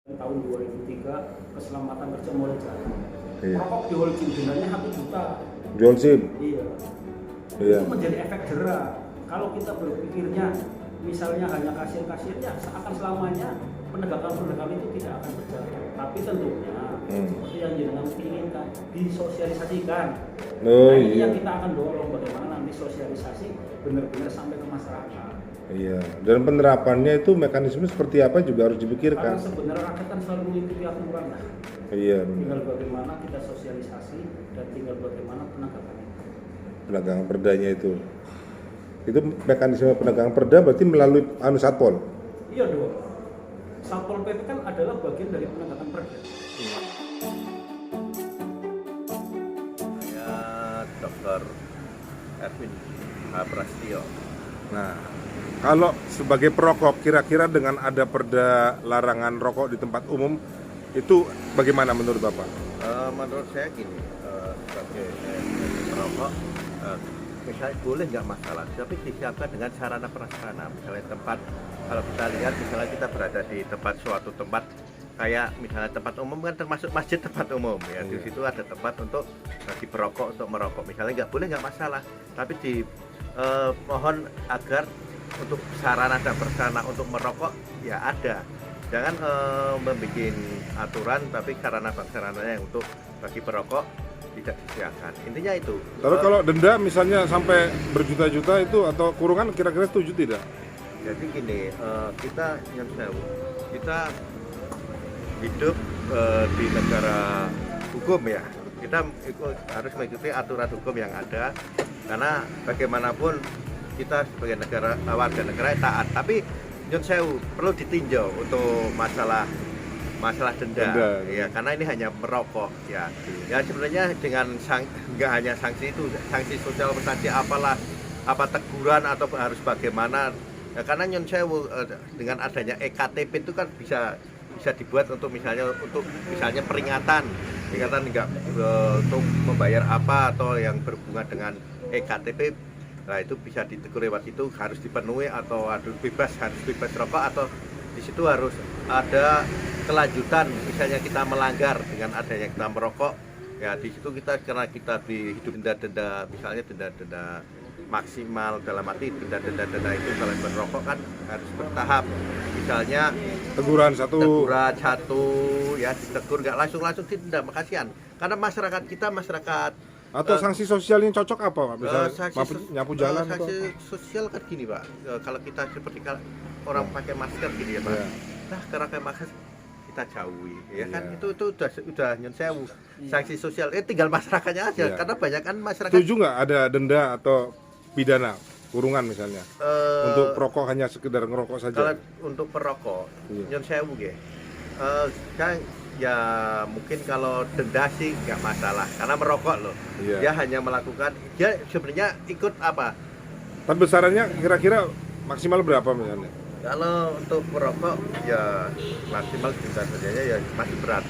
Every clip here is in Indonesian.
Tahun 2003 keselamatan kerja mulai jalan. Iya. Rokok jual dendanya 1 juta. Jual SIM. Iya. Iya. Itu menjadi efek jera. Kalau kita berpikirnya misalnya hanya kasir-kasirnya akan selamanya penegakan itu tidak akan berjalan. Tapi tentunya seperti yang jenengan inginkan disosialisasikan. Oh, Nah, ini iya. yang kita akan dorong bagaimana nanti sosialisasi benar-benar sampai ke masyarakat. Iya, dan penerapannya itu mekanisme seperti apa juga harus Karena dipikirkan. sebenarnya rakyat kan selalu mengikuti aturan. Iya, Tinggal bagaimana kita sosialisasi dan tinggal bagaimana penegakan itu. penegakan perdanya itu. Itu mekanisme penegakan perda berarti melalui Satpol. Iya dong. Satpol PP kan adalah bagian dari penegakan perda. Saya Dr. Erwin Prastio. Nah, kalau sebagai perokok, kira-kira dengan ada perda larangan rokok di tempat umum, itu bagaimana menurut Bapak? Menurut saya gini, sebagai perokok, misalnya boleh nggak masalah, tapi disiapkan dengan sarana prasarana. Misalnya tempat, kalau kita lihat, misalnya kita berada di tempat suatu tempat, kayak misalnya tempat umum kan termasuk masjid tempat umum ya. Di situ ada tempat untuk bagi perokok untuk merokok. Misalnya nggak boleh nggak masalah, tapi mohon agar untuk sarana dan prasarana untuk merokok ya ada. Jangan membuat aturan tapi sarana prasarananya yang untuk bagi perokok tidak disediakan. Intinya itu. Tapi kalau denda misalnya sampai berjuta-juta itu atau kurungan, kira-kira setuju tidak? Jadi gini, kita hidup di negara hukum ya. Kita harus mengikuti aturan hukum yang ada, karena bagaimanapun kita sebagai warga negara taat. Tapi nyun sewu perlu ditinjau untuk masalah denda. Ya, karena ini hanya merokok ya. Ya sebenarnya dengan nggak hanya sanksi itu, sanksi sosial, sanksi apa teguran atau harus bagaimana. Ya, karena nyun sewu dengan adanya EKTP itu kan bisa dibuat untuk misalnya peringatan nggak untuk membayar apa atau yang berhubungan dengan EKTP. Nah, itu bisa ditegur lewat itu, harus dipenuhi atau harus bebas rokok, atau di situ harus ada kelanjutan. Misalnya kita melanggar dengan adanya kita merokok, ya di situ karena kita hidup denda, misalnya denda maksimal, dalam arti denda itu kalau merokok kan harus bertahap. Misalnya Teguran satu ya, ditegur nggak langsung didenda, kasihan. Karena masyarakat kita atau sanksi sosial yang cocok apa, Pak? Bisa nyapu jalan atau sanksi sosial kan gini, Pak. Kalau kita seperti orang pakai masker gini ya, Pak. Nah, karena pakai masker kita jauhi, ya kan? Itu udah nyun sewu. Sanksi sosial tinggal masyarakatnya aja, karena banyak kan masyarakat. Setuju nggak ada denda atau pidana kurungan misalnya untuk perokok hanya sekedar ngerokok saja? Kalau untuk perokok, nyun sewu nggih. Kan ya mungkin kalau denda sih nggak masalah karena merokok loh. Dia hanya melakukan, dia sebenarnya ikut apa? Tapi besarannya kira-kira maksimal berapa misalnya? Kalau untuk merokok ya maksimal juga saja ya masih berat.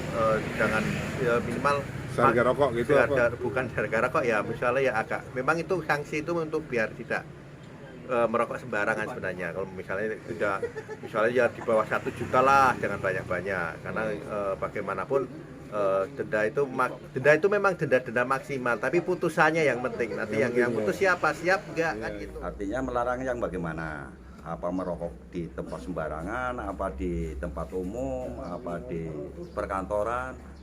Jangan ya minimal Harga rokok gitu bukan harga rokok ya, misalnya ya agak, memang itu sanksi itu untuk biar tidak merokok sembarangan sebenarnya. Kalau misalnya ya di bawah 1 juta lah, jangan banyak-banyak, karena bagaimanapun denda itu memang denda maksimal, tapi putusannya yang penting. Nanti yang putus siap enggak kan gitu. Artinya melarang yang bagaimana? Apa merokok di tempat sembarangan, apa di tempat umum, apa di perkantoran.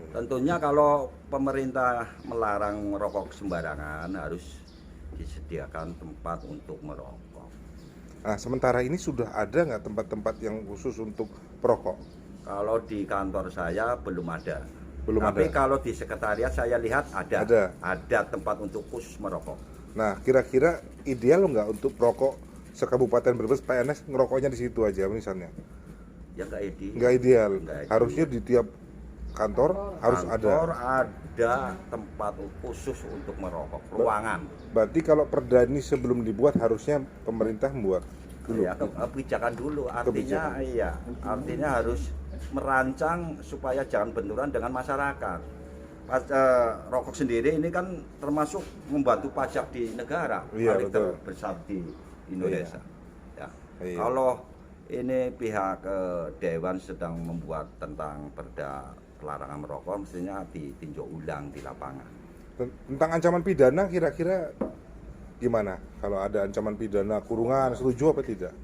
Tentunya kalau pemerintah melarang merokok sembarangan harus disediakan tempat untuk merokok. Nah, sementara ini sudah ada nggak tempat-tempat yang khusus untuk perokok? Kalau di kantor saya belum ada. Tapi kalau di sekretariat saya lihat ada tempat untuk khusus merokok. Nah, kira-kira ideal nggak untuk perokok sekabupaten Brebes PNS ngerokoknya di situ aja misalnya? Ya nggak ideal. Harusnya di tiap kantor harus ada tempat khusus untuk merokok, ruangan. Berarti kalau perda ini sebelum dibuat harusnya pemerintah membuat dulu. Ya, kebijakan dulu. Artinya harus merancang supaya jangan benturan dengan masyarakat. Rokok sendiri ini kan termasuk membantu pajak di negara, paling terbesar di Indonesia. Ya. Kalau ini pihak Dewan sedang membuat tentang perda pelarangan merokok, mestinya ditinjau ulang di lapangan. Tentang ancaman pidana kira-kira gimana? Kalau ada ancaman pidana kurungan, setuju apa tidak?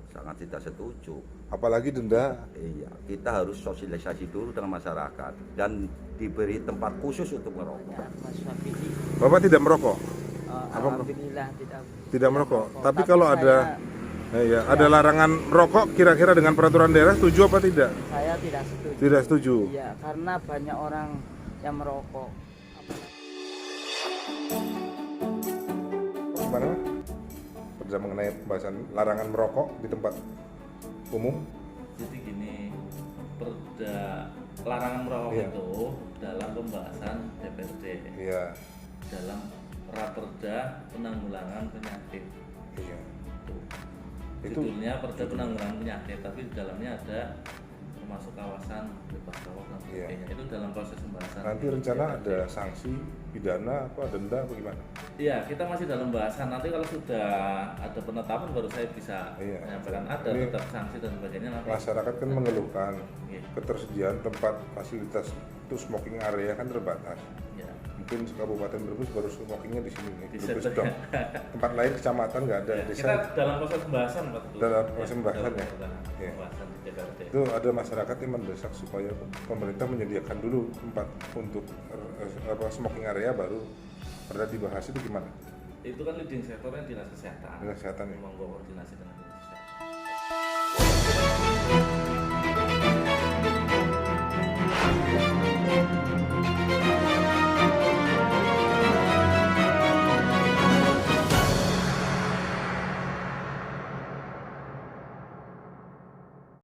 Sangat tidak setuju. Apalagi denda. Iya, kita harus sosialisasi dulu dengan masyarakat dan diberi tempat khusus untuk merokok. Ya, Mas Wafidi, Bapak tidak merokok? alhamdulillah Tidak merokok. Tapi Tapi kalau ada ada larangan merokok kira-kira dengan peraturan daerah setuju apa tidak? saya tidak setuju. Tidak setuju. Iya, karena banyak orang yang merokok. Gimana? Perda mengenai pembahasan larangan merokok di tempat umum? Jadi gini, perda larangan merokok Iya. itu dalam pembahasan DPRD, Iya. dalam raperda penanggulangan penyakit. Iya. Itu Judulnya perda penanggulangan penyakit, tapi di dalamnya ada termasuk kawasan bebas rokok dan Iya. sebagainya. Itu dalam proses pembahasan. nanti rencana ada sanksi pidana apa denda apa gimana? Iya, kita masih dalam bahasan. Nanti kalau sudah ada penetapan baru saya bisa Iya. menyampaikan ada Ini tetap sanksi dan sebagainya nanti. Masyarakat kan mengeluhkan Iya. ketersediaan tempat fasilitas itu smoking area kan terbatas. Ya. Mungkin Kabupaten Brebes baru smokingnya di sini nih, Di Brebes situ, dong. ya. Tempat lain kecamatan nggak ada. Ya, Desa kita dalam proses pembahasan Pak. Teguh. Dalam proses pembahasan dalam ya? pembahasan Iya. pembahasan di DPRD. itu ada masyarakat yang mendesak supaya pemerintah menyediakan dulu tempat untuk smoking area baru perda dibahas itu gimana? Itu kan leading sektornya dinas kesehatan. Dinas kesehatan ya? Monggo koordinasi dengan